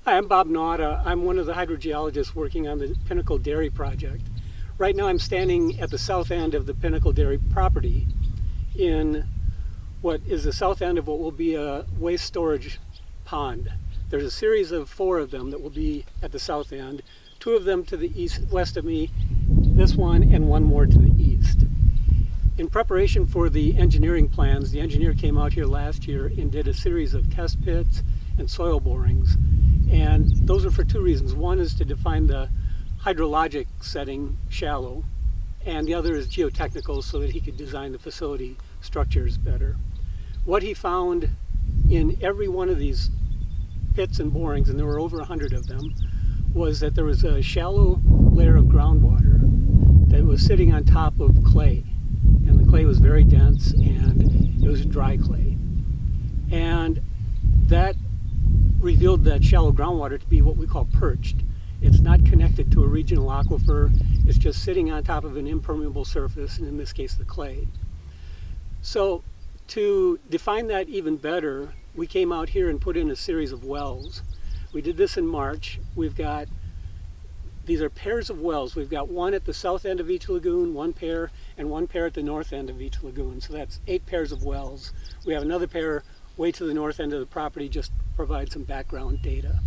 Hi, I'm Bob Nauta. I'm one of the hydrogeologists working on the Pinnacle Dairy project. Right now I'm standing at the south end of the Pinnacle Dairy property in what is the south end of what will be a waste storage pond. There's a series of 4 of them that will be at the south end, 2 of them to the west of me, this one, and 1 more to the east. In preparation for the engineering plans, the engineer came out here last year and did a series of test pits and soil borings. And those are for 2 reasons. One is to define the hydrologic setting shallow, and the other is geotechnical, so that he could design the facility structures better. What he found in every one of these pits and borings, and there were over 100 of them, was that there was a shallow layer of groundwater that was sitting on top of clay. And the clay was very dense, and it was dry clay. And that revealed that shallow groundwater to be what we call perched. It's not connected to a regional aquifer. It's just sitting on top of an impermeable surface, and in this case the clay. So to define that even better, we came out here and put in a series of wells. We did this in March. These are pairs of wells. We've got 1 at the south end of each lagoon, 1 pair, and 1 pair at the north end of each lagoon. So that's 8 pairs of wells. We have another pair way to the north end of the property, just to provide some background data.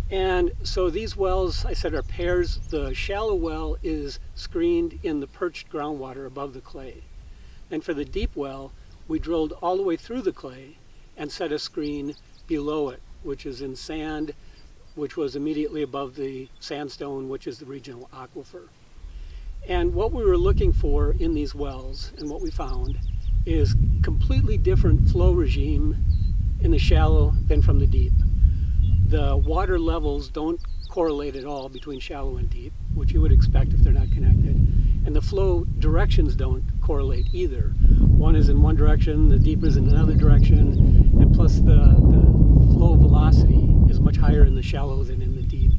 And so these wells, I said, are pairs. The shallow well is screened in the perched groundwater above the clay. And for the deep well, we drilled all the way through the clay and set a screen below it, which is in sand, which was immediately above the sandstone, which is the regional aquifer. And what we were looking for in these wells, and what we found, is completely different flow regime in the shallow than from the deep. The water levels don't correlate at all between shallow and deep, which you would expect if they're not connected. And the flow directions don't correlate either. One is in one direction, the deep is in another direction, and plus the flow velocity is much higher in the shallow than in the deep.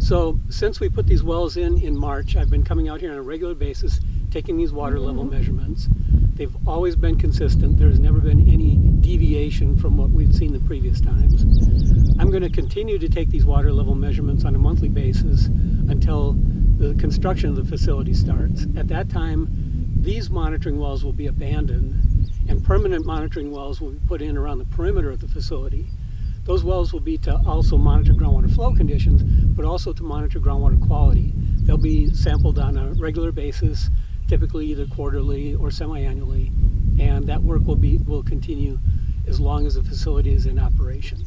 So since we put these wells in March, I've been coming out here on a regular basis, taking these water level measurements. They've always been consistent. There's never been any deviation from what we've seen the previous times. I'm going to continue to take these water level measurements on a monthly basis until the construction of the facility starts. At that time, these monitoring wells will be abandoned, and permanent monitoring wells will be put in around the perimeter of the facility. Those wells will be to also monitor groundwater flow conditions, but also to monitor groundwater quality. They'll be sampled on a regular basis, typically either quarterly or semi-annually, and that work will continue as long as the facility is in operation.